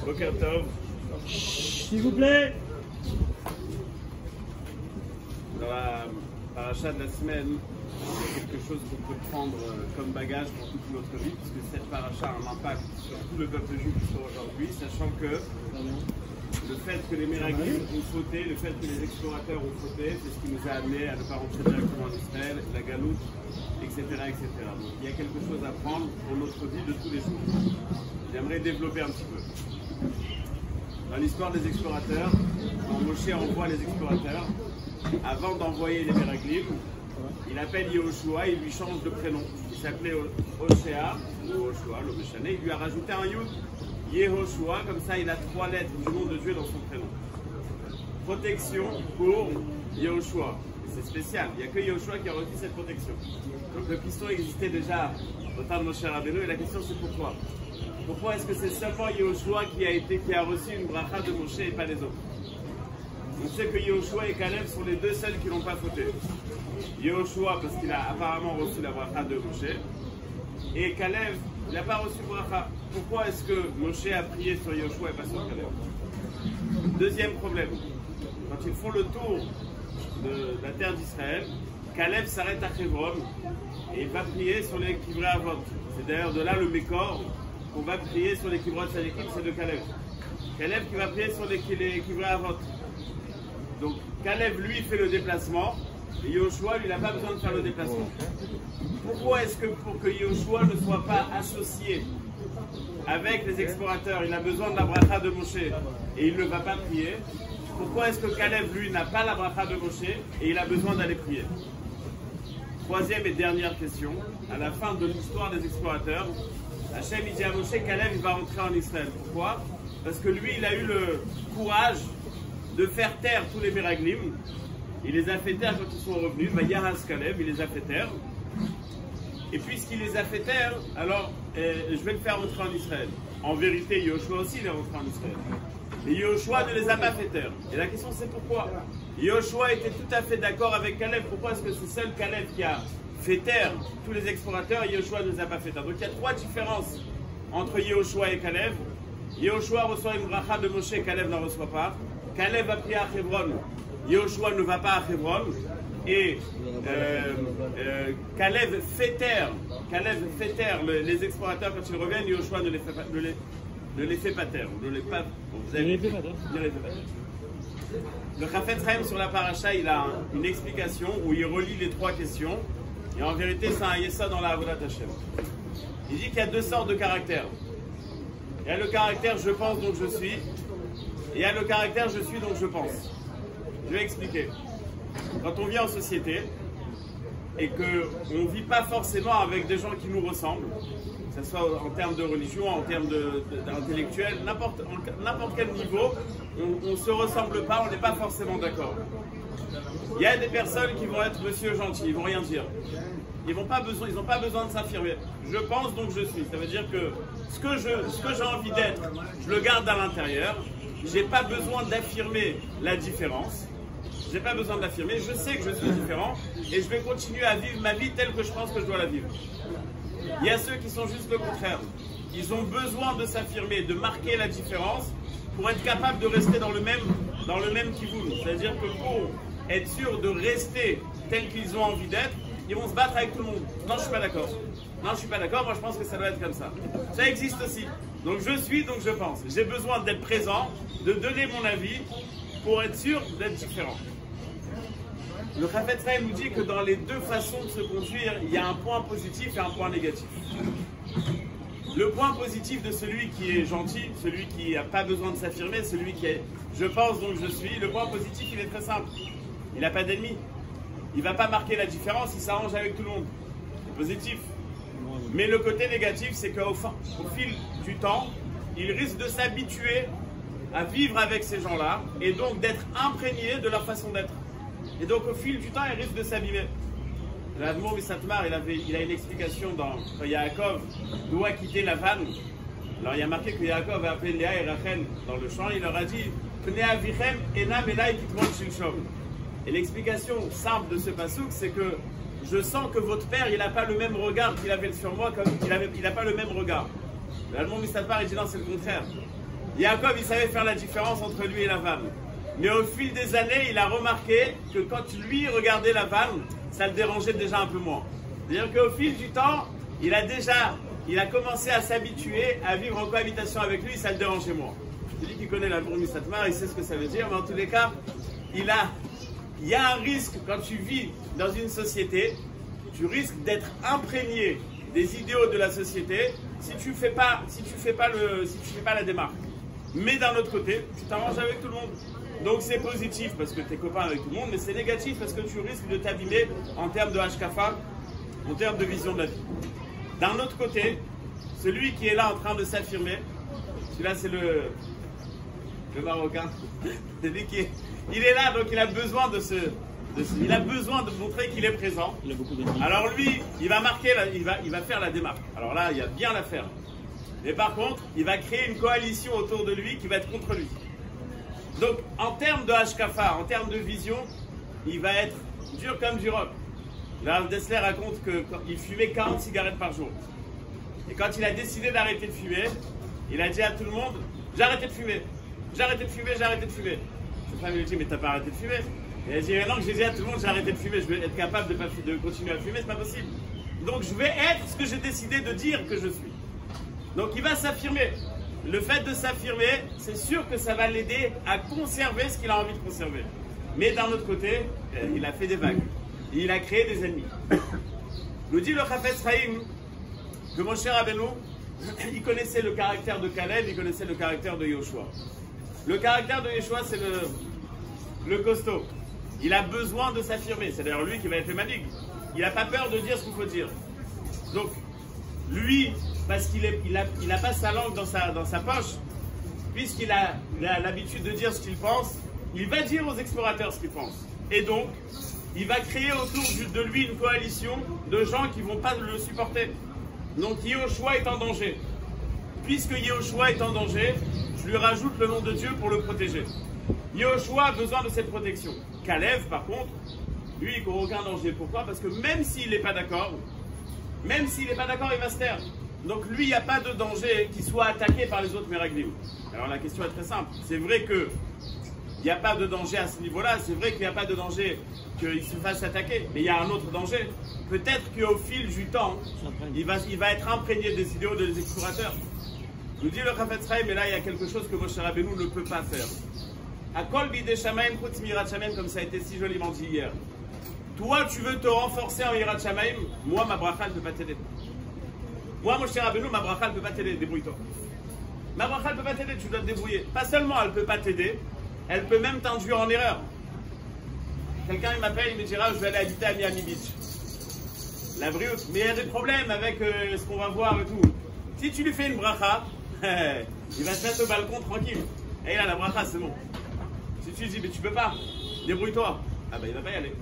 Boker Tov. S'il vous plaît. Dans la paracha de la semaine, il y a quelque chose qu'on peut prendre comme bagage pour toute notre vie, puisque cette paracha a un impact sur tout le peuple juif aujourd'hui, sachant que le fait que les Méraglim ont fauté, le fait que les explorateurs ont fauté, c'est ce qui nous a amené à ne pas rentrer directement en Israël, la galoute, etc., etc. Donc il y a quelque chose à prendre pour notre vie de tous les jours. J'aimerais développer un petit peu. Dans l'histoire des explorateurs, quand Moshe envoie les explorateurs, avant d'envoyer les Méraglim, il appelle Yehoshua, il lui change de prénom. Il s'appelait Hoshea, ou Hoshua, le Meshane, il lui a rajouté un Yud, Yehoshua, comme ça il a 3 lettres du nom de Dieu dans son prénom. Protection pour Yehoshua. C'est spécial, il n'y a que Yehoshua qui a reçu cette protection. Donc le piston existait déjà au temps de Moshe Rabbeinu, et la question c'est pourquoi. Pourquoi est-ce que c'est seulement Yehoshua qui a reçu une bracha de Moshe et pas les autres? On sait que Yehoshua et Caleb sont les deux seuls qui n'ont pas fauté. Yehoshua parce qu'il a apparemment reçu la bracha de Moshe, et Caleb, il n'a pas reçu bracha. Pourquoi est-ce que Moshe a prié sur Yehoshua et pas sur Caleb? Deuxième problème, quand ils font le tour de la terre d'Israël, Caleb s'arrête à Hebron et il va prier sur les Kivrei Avot. C'est d'ailleurs de là le Mékor qu'on va prier sur les Kivrot Tzadikim, c'est de Caleb. Caleb qui va prier sur les Kivrei Avot. Donc Caleb lui fait le déplacement, et Yehoshua lui n'a pas besoin de faire le déplacement. Pourquoi est-ce que pour que Yehoshua ne soit pas associé avec les explorateurs, il a besoin de la bracha de Moshe et il ne va pas prier? Pourquoi est-ce que Caleb lui n'a pas la bracha de Moshe et il a besoin d'aller prier? Troisième et dernière question, à la fin de l'histoire des explorateurs, Hachem il dit à Moshe, Caleb il va rentrer en Israël. Pourquoi? Parce que lui il a eu le courage de faire taire tous les Méraglim. Il les a fait taire quand ils sont revenus. Yahas Caleb, il les a fait taire. Et puisqu'il les a fait taire, alors je vais le faire rentrer en Israël. En vérité, Yehoshua aussi il est rentré en Israël. Mais Yehoshua ne les a pas fait taire. Et la question c'est pourquoi? Yehoshua était tout à fait d'accord avec Caleb. Pourquoi est-ce que c'est seul Caleb qui a fait taire tous les explorateurs et Yehoshua ne les a pas fait taire? Donc il y a 3 différences entre Yehoshua et Caleb. Yehoshua reçoit une bracha de Moshe, Caleb n'en reçoit pas. Caleb va prier à Hebron, Yehoshua ne va pas à Hebron, et Caleb fait taire les explorateurs quand ils reviennent, Yehoshua ne les fait pas taire. Le Chafetz Chaim sur la paracha, il a une explication où il relie les 3 questions, et en vérité c'est un yessa dans la Avodat Hashem. Il dit qu'il y a 2 sortes de caractères. Il y a le caractère je pense donc je suis, et il y a le caractère je suis donc je pense. Je vais expliquer. Quand on vit en société et qu'on ne vit pas forcément avec des gens qui nous ressemblent, que ce soit en termes de religion, en termes d'intellectuel, n'importe quel niveau, on ne se ressemble pas, on n'est pas forcément d'accord. Il y a des personnes qui vont être monsieur gentil, ils ne vont rien dire. Ils n'ont pas besoin de s'affirmer. Je pense donc je suis. Ça veut dire que ce que j'ai envie d'être, je le garde à l'intérieur. Je n'ai pas besoin d'affirmer la différence. Je n'ai pas besoin d'affirmer. Je sais que je suis différent et je vais continuer à vivre ma vie telle que je pense que je dois la vivre. Il y a ceux qui sont juste le contraire. Ils ont besoin de s'affirmer, de marquer la différence pour être capable de rester dans le même kivoun. C'est-à-dire que pour être sûr de rester tel qu'ils ont envie d'être, ils vont se battre avec tout le monde. Non, je ne suis pas d'accord. Non, je ne suis pas d'accord. Moi, je pense que ça doit être comme ça. Ça existe aussi. Donc, je suis, donc je pense. J'ai besoin d'être présent, de donner mon avis pour être sûr d'être différent. Le Chafetz Chaim nous dit que dans les 2 façons de se conduire, il y a un point positif et un point négatif. Le point positif de celui qui est gentil, celui qui n'a pas besoin de s'affirmer, celui qui est je pense donc je suis, le point positif, il est très simple. Il n'a pas d'ennemis. Il ne va pas marquer la différence, il s'arrange avec tout le monde. C'est positif. Mais le côté négatif, c'est qu'au fil du temps, il risque de s'habituer à vivre avec ces gens-là et donc d'être imprégné de leur façon d'être. Et donc au fil du temps, il risque de s'abîmer. L'Admour Misatmar, il a une explication quand Yaakov doit quitter la vanne. Alors il y a marqué que Yaakov a appelé Léa et Rachel dans le champ, il leur a dit Pnei avichem enam elai kitmon shilshom. Et l'explication simple de ce passouk, c'est que je sens que votre père, il n'a pas le même regard qu'il avait sur moi, comme il n'a pas le même regard. L'Admour Misatmar, il dit non, c'est le contraire. Yaakov, il savait faire la différence entre lui et Lavan. Mais au fil des années, il a remarqué que quand lui regardait Lavan, ça le dérangeait déjà un peu moins. C'est-à-dire qu'au fil du temps, il a commencé à s'habituer à vivre en cohabitation avec lui, ça le dérangeait moins. Je dis qu'il connaît la Bourmi Satmar, il sait ce que ça veut dire, mais en tous les cas, il y a un risque quand tu vis dans une société, tu risques d'être imprégné des idéaux de la société si tu fais pas la démarche. Mais d'un autre côté, tu t'arranges avec tout le monde. Donc c'est positif parce que tu es copain avec tout le monde, mais c'est négatif parce que tu risques de t'abîmer en termes de hashkafa, en termes de vision de la vie. D'un autre côté, celui qui est là en train de s'affirmer, celui-là c'est le Marocain, c'est lui il est là, donc il a besoin il a besoin de montrer qu'il est présent. Il a beaucoup d'ennemis. Alors lui, il va marquer, il va faire la démarche. Alors là, il y a bien la faire. Mais par contre, il va créer une coalition autour de lui qui va être contre lui. Donc, en termes de hashkafa, en termes de vision, il va être dur comme du roc. Là, Dessler raconte qu'il fumait 40 cigarettes par jour. Et quand il a décidé d'arrêter de fumer, il a dit à tout le monde, j'ai arrêté de fumer, j'ai arrêté de fumer, j'ai arrêté de fumer. Sa femme lui dit, mais t'as pas arrêté de fumer? Et elle dit, mais non, que j'ai dit à tout le monde, j'ai arrêté de fumer, je vais être capable de continuer à fumer, c'est pas possible. Donc je vais être ce que j'ai décidé de dire que je suis. Donc il va s'affirmer. Le fait de s'affirmer, c'est sûr que ça va l'aider à conserver ce qu'il a envie de conserver. Mais d'un autre côté, il a fait des vagues. Et il a créé des ennemis. Nous dit le Chafetz Chaim que mon cher Rabbeinu, il connaissait le caractère de Caleb, il connaissait le caractère de Yoshua. Le caractère de Yoshua, c'est le costaud. Il a besoin de s'affirmer. C'est d'ailleurs lui qui va être le manig. Il n'a pas peur de dire ce qu'il faut dire. Donc, lui, parce qu'il n'a pas sa langue dans sa poche, puisqu'il a l'habitude de dire ce qu'il pense, il va dire aux explorateurs ce qu'il pense. Et donc, il va créer autour de lui une coalition de gens qui ne vont pas le supporter. Donc, Yehoshua est en danger. Puisque Yehoshua est en danger, je lui rajoute le nom de Dieu pour le protéger. Yehoshua a besoin de cette protection. Caleb, par contre, lui, il n'aura aucun danger. Pourquoi? Parce que même s'il n'est pas d'accord, il va se taire. Donc lui, il n'y a pas de danger qu'il soit attaqué par les autres Meraglim. Alors la question est très simple. C'est vrai qu'il n'y a pas de danger à ce niveau-là. C'est vrai qu'il n'y a pas de danger qu'il se fasse attaquer. Mais il y a un autre danger. Peut-être qu'au fil du temps, il va être imprégné des idéaux des explorateurs. Nous dit le Chafetz Chaim, mais là, il y a quelque chose que Moshe Rabbeinu ne peut pas faire. Akol bidei shamayim chutz mirat shamayim, comme ça a été si joliment dit hier. Toi, tu veux te renforcer en Yirat Shamayim, moi, ma bracha ne peut pas t'aider. Moi, mon cher Rabbeinu, ma bracha ne peut pas t'aider, débrouille-toi. Ma bracha ne peut pas t'aider, tu dois te débrouiller. Pas seulement elle ne peut pas t'aider, elle peut même t'induire en erreur. Quelqu'un il m'appelle, il me dira, je vais aller habiter à Miami Beach. La brioute, mais il y a des problèmes avec ce qu'on va voir et tout. Si tu lui fais une bracha, il va se mettre au balcon tranquille. Et là, la bracha, c'est bon. Si tu lui dis, mais tu peux pas, débrouille-toi. Ah ben, il va pas y aller.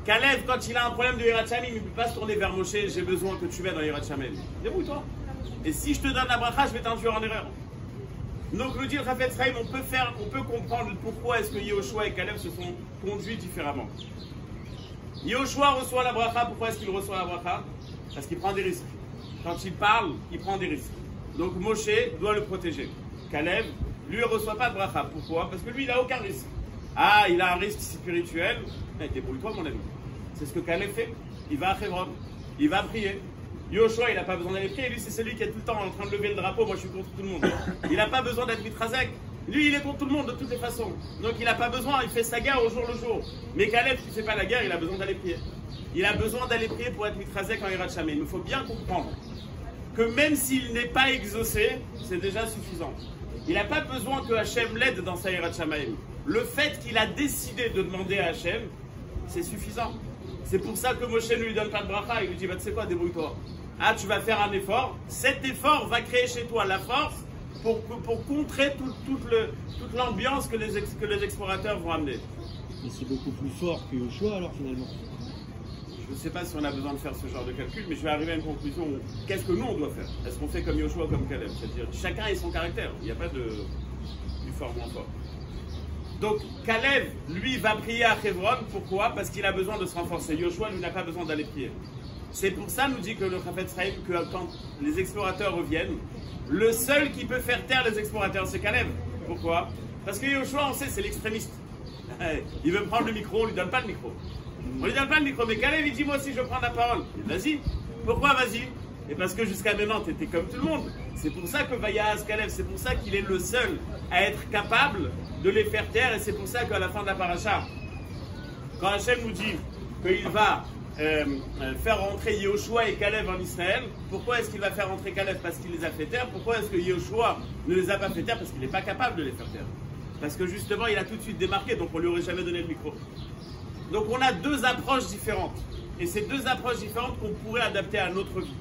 Caleb, quand il a un problème de Yirat Shamayim, il ne peut pas se tourner vers Moshe, j'ai besoin que tu m'aides dans Yirat Shamayim. Débrouille-toi. Et si je te donne la bracha, je vais t'induire en erreur. Donc, le dit le Chafetz Chaim, on peut comprendre pourquoi est-ce que Yehoshua et Caleb se sont conduits différemment. Yehoshua reçoit la bracha, pourquoi est-ce qu'il reçoit la bracha? Parce qu'il prend des risques. Quand il parle, il prend des risques. Donc, Moshe doit le protéger. Caleb, lui, ne reçoit pas de bracha. Pourquoi? Parce que lui, il n'a aucun risque. Ah, il a un risque spirituel. Débrouille-toi, mon ami. C'est ce que Caleb fait. Il va à Hebron. Il va prier. Yehoshua, il n'a pas besoin d'aller prier. Lui, c'est celui qui est tout le temps en train de lever le drapeau. Moi, je suis contre tout le monde. Il n'a pas besoin d'être mitrazek. Lui, il est contre tout le monde de toutes les façons. Donc, il n'a pas besoin. Il fait sa guerre au jour le jour. Mais Caleb, qui ne fait pas la guerre, il a besoin d'aller prier. Il a besoin d'aller prier pour être mitrazek en Yirat Shamayim. Il faut bien comprendre que même s'il n'est pas exaucé, c'est déjà suffisant. Il n'a pas besoin que Hachem l'aide dans sa Yirat Shamayim. Le fait qu'il a décidé de demander à Hachem, c'est suffisant. C'est pour ça que Moshe ne lui donne pas de bracha. Il lui dit, bah, tu sais quoi, débrouille-toi. Ah, tu vas faire un effort. Cet effort va créer chez toi la force pour contrer toute l'ambiance que les explorateurs vont amener. Mais c'est beaucoup plus fort que Yoshua alors finalement. Je ne sais pas si on a besoin de faire ce genre de calcul, mais je vais arriver à une conclusion. Qu'est-ce que nous, on doit faire? Est-ce qu'on fait comme Yoshua ou comme Caleb? C'est-à-dire, chacun a son caractère. Il n'y a pas du fort moins fort. Donc, Caleb, lui, va prier à Hebron. Pourquoi? Parce qu'il a besoin de se renforcer. Yoshua, lui, n'a pas besoin d'aller prier. C'est pour ça, nous dit que le Chafetz Chaim, que quand les explorateurs reviennent, Le seul qui peut faire taire les explorateurs, c'est Caleb. Pourquoi? Parce que Yoshua, on sait, c'est l'extrémiste. Il veut prendre le micro, on lui donne pas le micro. On lui donne pas le micro, mais Caleb, il dit, moi aussi, je veux prendre la parole. Vas-y. Pourquoi vas-y? Et parce que jusqu'à maintenant, tu étais comme tout le monde. C'est pour ça que Vayahaz Caleb, c'est pour ça qu'il est le seul à être capable de les faire taire. Et c'est pour ça qu'à la fin de la paracha, quand Hachem nous dit qu'il va faire rentrer Yehoshua et Caleb en Israël, pourquoi est-ce qu'il va faire rentrer Caleb? Parce qu'il les a fait taire. Pourquoi est-ce que Yehoshua ne les a pas fait taire? Parce qu'il n'est pas capable de les faire taire. Parce que justement, il a tout de suite démarqué, donc on ne lui aurait jamais donné le micro. Donc on a deux approches différentes. Et ces deux approches différentes qu'on pourrait adapter à notre vie.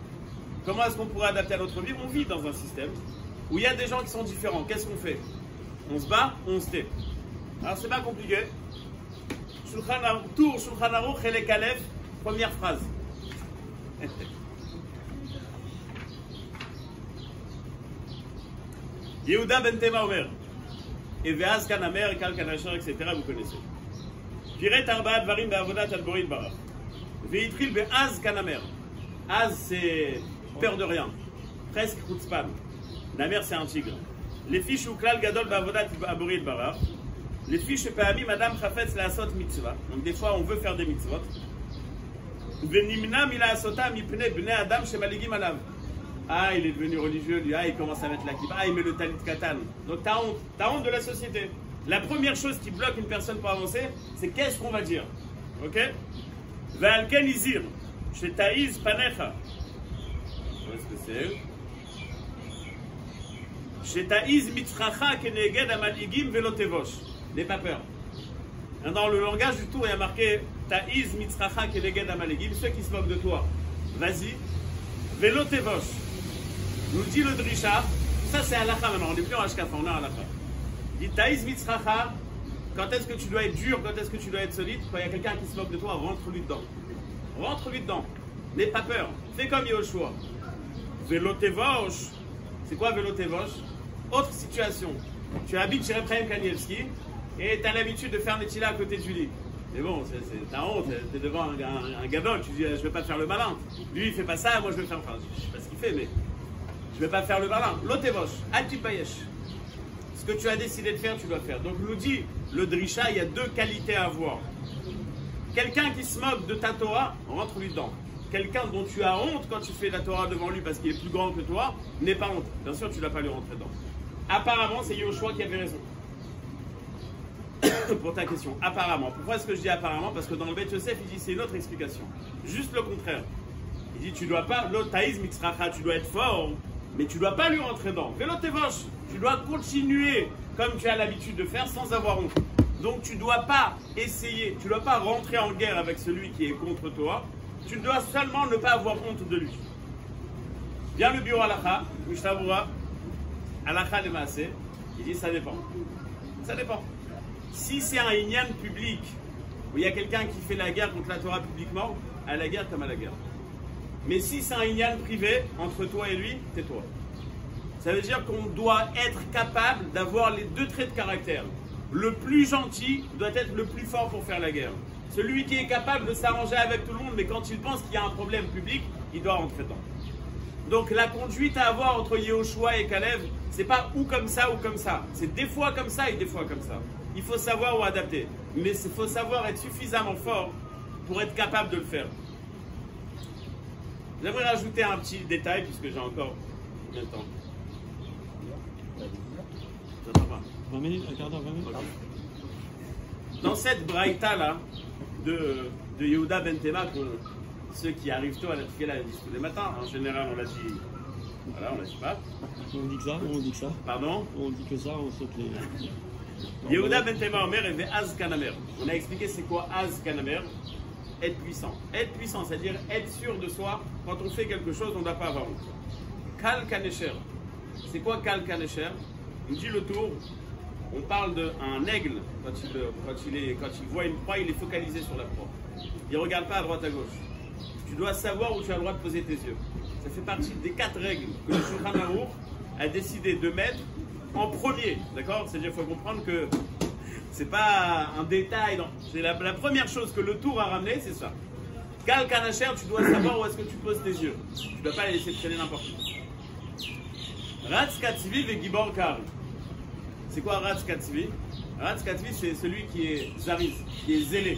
Comment est-ce qu'on pourrait adapter à notre vie? On vit dans un système où il y a des gens qui sont différents. Qu'est-ce qu'on fait? On se bat, on se tait. Alors c'est pas compliqué. Tour Shulchan Aruch Chelek Aleph, première phrase. Yehuda ben Tema Omer. Et Ve'az Kanamer, Kal Kanasher, etc. Vous connaissez. Piret Arbaat Varim Be'avodat Al-Borit Barach. Ve'itril Be'az Kanamer. Az, c'est peur de rien. Presque Chutzpan. Namer, c'est un tigre. Les fiches ou Klal Gadol Be'avodat Al-Borit Barach. Les fiches Pe'ami Madame Chafetz La'asot Mitzvah. Donc des fois, on veut faire des mitzvot. Ve'nimna Mila'asota Mipne Bnei Adam Shemaligim Alav. Ah, il est devenu religieux, lui. Ah, il commence à mettre la kippa. Ah, il met le talit katan. Donc, t'as honte. T'as honte de la société. La première chose qui bloque une personne pour avancer, c'est qu'est-ce qu'on va dire. Ok? Ve'alken izir. Chez Taïz Panecha. Où est-ce que c'est? Chez Taïz Mitzracha Keneged Amaligim Velotevosh. N'aie pas peur. Dans le langage du tour, il y a marqué Taïz Mitzracha Keneged Amaligim. Ceux qui se moquent de toi. Vas-y. Velotevosh. Nous dit le Drisha, ça c'est halakha maintenant, on n'est plus en H4, on est en halakha. Il dit Taïz mitzracha, quand est-ce que tu dois être dur, quand est-ce que tu dois être solide? Quand il y a quelqu'un qui se moque de toi, rentre-lui dedans. Rentre-lui dedans. N'aie pas peur. Fais comme Yehoshua. Velotevosh. C'est quoi Velotevosh? Autre situation. Tu habites chez Ephraim Kanievski et tu as l'habitude de faire Netila à côté du lit. Mais bon, t'as honte, t'es devant un gadol, tu dis je vais pas te faire le malin. Lui il fait pas ça, moi je vais faire. Enfin, je sais pas ce qu'il fait, mais je vais pas faire le malin. Lotevosh, Atipayesh. Ce que tu as décidé de faire, tu dois faire. Donc nous dit le Drisha, il y a deux qualités à avoir. Quelqu'un qui se moque de ta Torah, rentre-lui dedans. Quelqu'un dont tu as honte quand tu fais la Torah devant lui parce qu'il est plus grand que toi, n'aie pas honte. Bien sûr, tu ne dois pas lui rentrer dedans. Apparemment, c'est Yehoshua qui avait raison. Pour ta question, apparemment. Pourquoi est-ce que je dis apparemment? Parce que dans le Beit Yosef, il dit c'est une autre explication. Juste le contraire. Il dit tu dois pas, l'otaïs mitzracha, tu dois être fort, mais tu dois pas lui rentrer dedans. Velotevosh, tu dois continuer comme tu as l'habitude de faire sans avoir honte. Donc tu dois pas essayer, tu dois pas rentrer en guerre avec celui qui est contre toi. Tu dois seulement ne pas avoir honte de lui. Vient le bureau halakha, Mishnah halakha le maaseh, il dit ça dépend. Ça dépend. Si c'est un inyan public, où il y a quelqu'un qui fait la guerre contre la Torah publiquement, à la guerre comme à la guerre. Mais si c'est un inyan privé, entre toi et lui, tais-toi. Ça veut dire qu'on doit être capable d'avoir les deux traits de caractère. Le plus gentil doit être le plus fort pour faire la guerre. Celui qui est capable de s'arranger avec tout le monde, mais quand il pense qu'il y a un problème public, il doit rentrer dedans. Donc la conduite à avoir entre Yehoshua et Caleb, c'est pas ou comme ça ou comme ça. C'est des fois comme ça et des fois comme ça. Il faut savoir où adapter. Mais il faut savoir être suffisamment fort pour être capable de le faire. J'aimerais rajouter un petit détail, puisque j'ai encore combien de temps? J'attends pas. 20 minutes, un quart d'heure, 20 minutes. Dans cette braïta là, de Yehuda ben Tema, ceux qui arrivent tôt à la Tfila la disent tous les matins, en général on l'a dit, voilà, on l'a dit pas. On dit que ça, on dit que ça. Pardon? On dit que ça, on saute les... Yehuda ben Tema Omer et Az Kanamer. On a expliqué c'est quoi Az Kanamer. Être puissant. Être puissant, c'est-à-dire être sûr de soi. Quand on fait quelque chose, on ne doit pas avoir honte. Kal Kanesher. C'est quoi Kal Kanesher? Il dit le tour. On parle d'un aigle. Quand il voit une proie, il est focalisé sur la proie. Il ne regarde pas à droite à gauche. Tu dois savoir où tu as le droit de poser tes yeux. Ça fait partie des 4 règles que le Shulchan Aruch a décidé de mettre en premier, d'accord? C'est-à-dire qu'il faut comprendre que c'est pas un détail, non. C'est la première chose que le tour a ramené, c'est ça. Kal Kanacher, tu dois savoir où est-ce que tu poses tes yeux. Tu ne dois pas les laisser traîner n'importe où. Ratz Katzvi ve Gibor Kari. C'est quoi Ratz Katzvi? Ratz Katzvi, c'est celui qui est zariz, qui est zélé.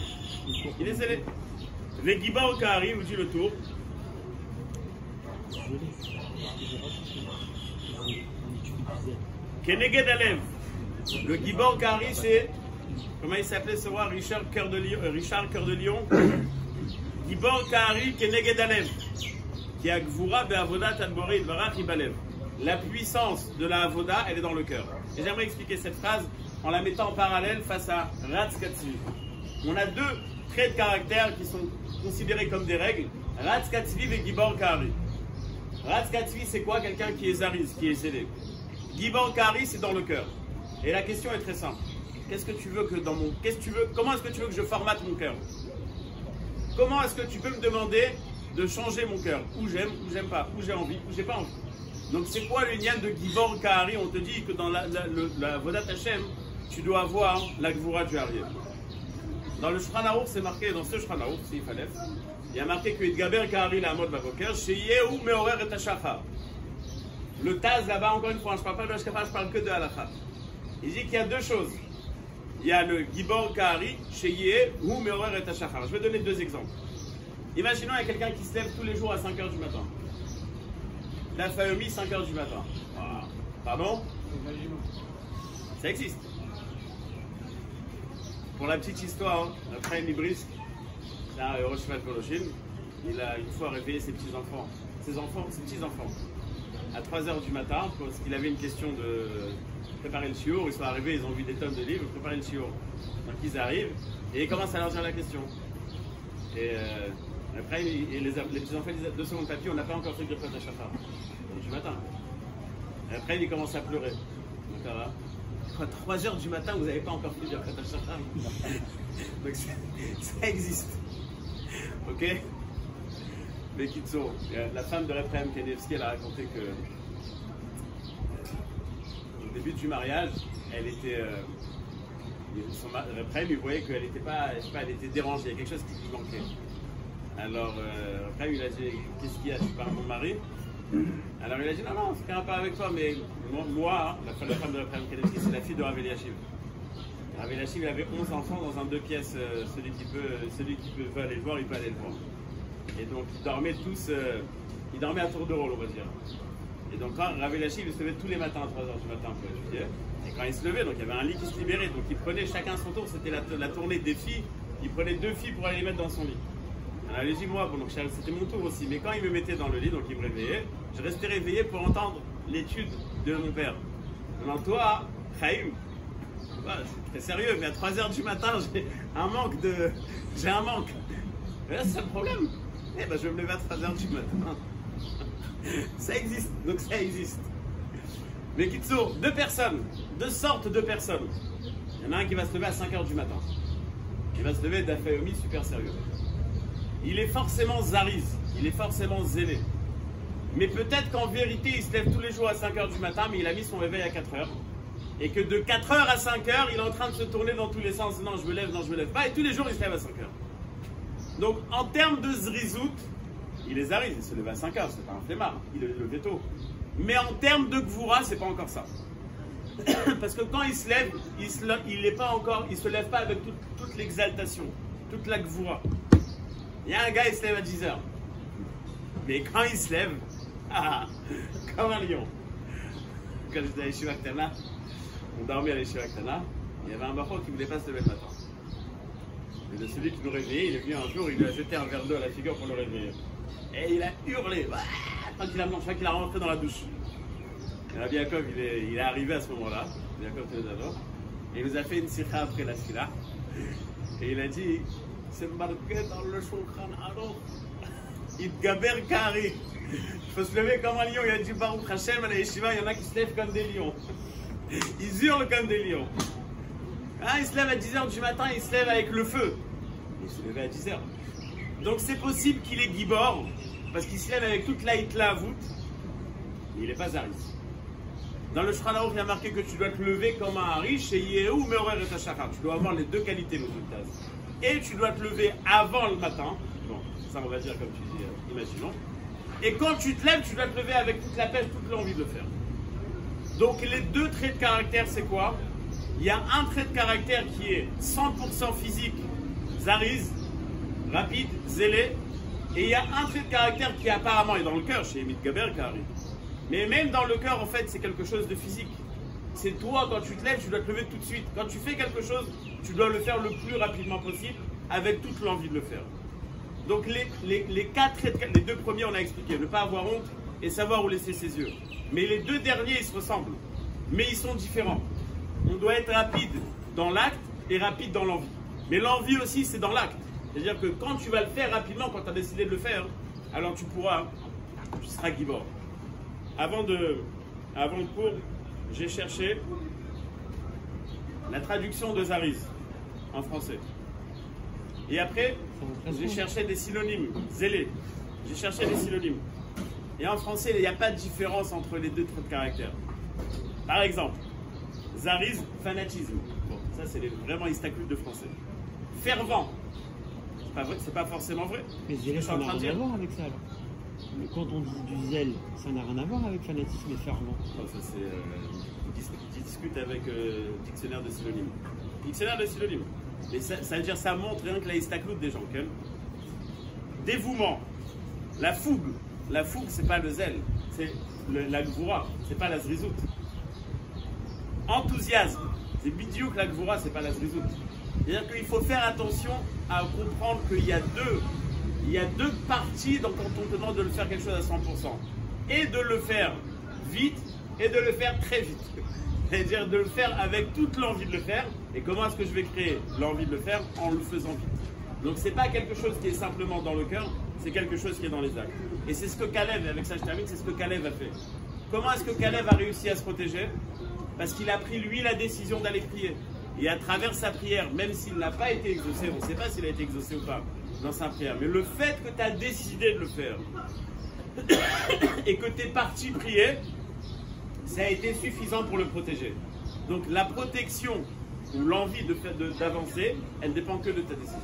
Il est zélé. Ve Gibor Kari, vous dit le tour. Keneged Alev. Le Gibor Kari, c'est. Comment il s'appelait ce roi? Richard Cœur de Lion. Gibor Kari Keneged Alev. Qui a Gvura be'avoda tadboré idvarach ibalev. La puissance de la avoda, elle est dans le cœur. Et j'aimerais expliquer cette phrase en la mettant en parallèle face à Ratz Katzvi. On a deux traits de caractère qui sont considérés comme des règles. Ratz Katzvi et Gibor Kari. Ratz Katzvi, c'est quoi? Quelqu'un qui est zariz, qui est zélé. Gibor Kari, c'est dans le cœur. Et la question est très simple. Qu'est-ce que tu veux que dans mon... Comment est-ce que tu veux que je formate mon cœur? Comment est-ce que tu peux me demander de changer mon cœur? Où j'aime pas, où j'ai envie, où j'ai pas envie. Donc c'est quoi le lien de Gibor Kari? On te dit que dans la Vodat Hashem, tu dois avoir la Gvura du Ariel. Dans le Shulchan Aruch, c'est marqué, dans ce Shulchan Aruch, c'est Ifalef, il y a marqué que Idgaber Kari la mode Baboker, chez Yehu Meorer et Tashachar. Le Taz là-bas, encore une fois, je ne parle pas de Hashkafa, je parle que de Halakha. Il dit qu'il y a deux choses. Il y a le Gibor Kari, chez Yehu Meorer et Tashachar. Je vais donner deux exemples. Imaginons il y a quelqu'un qui se lève tous les jours à 5 h du matin. La Fayomi, 5 h du matin. Ah. Pardon? Ça existe. Pour la petite histoire, après Nibrisk, c'est un Roshvat Koloshin, il a une fois réveillé ses petits-enfants, ses petits-enfants, à 3 h du matin, parce qu'il avait une question de préparer le shiur. Ils sont arrivés, ils ont vu des tonnes de livres, préparer le shiur. Donc ils arrivent, et ils commencent à leur dire la question. Et après, les petits-enfants disent 2 secondes papier, on n'a pas encore fait de Birkat HaShachar. Du matin. Et après, ils commencent à pleurer. Donc ça va. À 3 h du matin, vous n'avez pas encore fait de Birkat HaShachar. Donc ça existe. Ok? Mais Kitso, la femme de Reprem Kenevski, elle a raconté que au début du mariage, elle était. Reprem, il voyait qu'elle n'était pas, je sais pas, elle était dérangée, il y a quelque chose qui lui manquait. Alors, après, il a dit, qu'est-ce qu'il y a? Tu parles à mon mari? Alors, il a dit, non, c'est qu'un rapport avec toi, mais moi, la femme de Reprem Kenevski, c'est la fille de Rav Eliashiv. Rav Eliashiv, il avait 11 enfants dans un 2 pièces. Celui qui veut aller le voir, il peut aller le voir. Et donc, ils dormaient tous, ils dormaient à tour de rôle, on va dire. Et donc, quand Rav Eliashiv, il se levait tous les matins à 3 h du matin pour étudier. Et quand il se levait, donc il y avait un lit qui se libérait. Donc, il prenait chacun son tour, c'était la tournée des filles. Il prenait 2 filles pour aller les mettre dans son lit. Alors, il dit, moi, bon, donc c'était mon tour aussi. Mais quand il me mettait dans le lit, donc il me réveillait, je restais réveillé pour entendre l'étude de mon père. Maintenant, toi, Chaim, je suis très sérieux, mais à 3 h du matin, j'ai un manque. Mais là, c'est ça le problème. Eh ben, je vais me lever à 3 h du matin. Ça existe, donc ça existe. Mais Kitso, 2 sortes de personnes. Il y en a un qui va se lever à 5 h du matin. Il va se lever d'Afayomi super sérieux. Il est forcément zariz, il est forcément zélé. Mais peut-être qu'en vérité, il se lève tous les jours à 5 h du matin, mais il a mis son réveil à 4 h. Et que de 4 h à 5 h, il est en train de se tourner dans tous les sens. Non, je me lève, non, je me lève pas. Et tous les jours, il se lève à 5 h. Donc, en termes de zrizout, il est zariz, il se lève à 5 h, c'est pas un flemmard, il est levé tôt. Mais en termes de gvura, c'est pas encore ça. Parce que quand il se lève, il se lève pas avec toute l'exaltation, toute la gvura. Il y a un gars, il se lève à 10 h. Mais quand il se lève, comme un lion. Quand j'étais à l'Yeshiva Ktana, on dormait à l'Yeshiva Ktana, il y avait un bachot qui ne voulait pas se lever le matin. Et de celui qui nous réveillait, il est venu un jour, il lui a jeté un verre d'eau à la figure pour le réveiller. Et il a hurlé, quand il a mangé, je crois qu'il a rentré dans la douche. Et Rabbi Yaakov, il est arrivé à ce moment-là, Rabbi Yaakov Teledador, et il nous a fait une sikha après la sila. Et il a dit, c'est marqué dans le Shulchan Aruch, Idgaber Kari. Il faut se lever comme un lion. Il a dit Baruch Hashem à la Yeshiva, il y en a qui se lèvent comme des lions. Ils hurlent comme des lions. Ils se lèvent à 10 h du matin, ils se lèvent avec le feu. Il se lève à 10 h. Donc c'est possible qu'il est Gibor, parce qu'il se lève avec toute la hitla voûte, mais il n'est pas Zariz. Dans le Shulchan Aruch, il y a marqué que tu dois te lever comme un Harish et Yehu Meorer et Tashachar. Tu dois avoir les 2 qualités, le résultat. Et tu dois te lever avant le matin. Bon, ça on va dire comme tu dis, imaginons. Et quand tu te lèves, tu dois te lever avec toute la pêche, toute l'envie de le faire. Donc les deux traits de caractère, c'est quoi? Il y a un trait de caractère qui est 100% physique, Zariz, rapide, zélé. Et il y a un trait de caractère qui apparemment est dans le cœur, chez Mitgaber qui arrive. Mais même dans le cœur, en fait, c'est quelque chose de physique. C'est toi, quand tu te lèves, tu dois te lever tout de suite. Quand tu fais quelque chose, tu dois le faire le plus rapidement possible, avec toute l'envie de le faire. Donc les quatre traits, les deux premiers, on a expliqué. Ne pas avoir honte et savoir où laisser ses yeux. Mais les deux derniers, ils se ressemblent. Mais ils sont différents. On doit être rapide dans l'acte et rapide dans l'envie. Mais l'envie aussi, c'est dans l'acte. C'est-à-dire que quand tu vas le faire rapidement, quand tu as décidé de le faire, alors tu seras gibor. Avant le cours, j'ai cherché la traduction de Zariz en français. Et après, j'ai cherché des synonymes, zélé. J'ai cherché des synonymes. Et en français, il n'y a pas de différence entre les deux traits de caractère. Par exemple, Zariz, fanatisme. Bon, ça c'est vraiment istaclute de français. Fervent. C'est pas forcément vrai. Mais zélé, ça n'a rien à voir avec ça alors. Mais quand on dit du zèle, ça n'a rien à voir avec fanatisme et fervent. Non, ça c'est... discute avec dictionnaire de synonymes. Dictionnaire de synonymes. Mais ça veut dire, ça montre rien que la istacloute des gens. Okay? Dévouement. La fougue. La fougue, c'est pas le zèle. C'est la gvoura. C'est pas la zrizout. Enthousiasme. C'est bidiouk la gvoura, c'est pas la zrizout. C'est-à-dire qu'il faut faire attention à comprendre qu'il y a deux parties quand on te demande de le faire quelque chose à 100%. Et de le faire vite et de le faire très vite. C'est-à-dire de le faire avec toute l'envie de le faire. Et comment est-ce que je vais créer l'envie de le faire? En le faisant vite. Donc c'est pas quelque chose qui est simplement dans le cœur, c'est quelque chose qui est dans les actes. Et c'est ce que Kalev, et avec ça je termine, c'est ce que Kalev a fait. Comment est-ce que Kalev a réussi à se protéger? Parce qu'il a pris lui la décision d'aller prier. Et à travers sa prière, même s'il n'a pas été exaucé, on ne sait pas s'il a été exaucé ou pas dans sa prière, mais le fait que tu as décidé de le faire et que tu es parti prier, ça a été suffisant pour le protéger. Donc la protection ou l'envie d'avancer, elle ne dépend que de ta décision.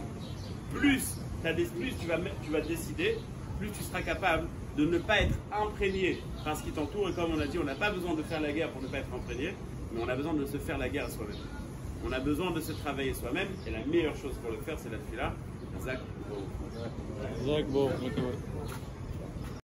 Plus tu vas décider, plus tu seras capable de ne pas être imprégné par ce qui t'entoure. Et comme on a dit, on n'a pas besoin de faire la guerre pour ne pas être imprégné, mais on a besoin de se faire la guerre à soi-même. On a besoin de se travailler soi-même, et la meilleure chose pour le faire, c'est la tefila. Zach, bon.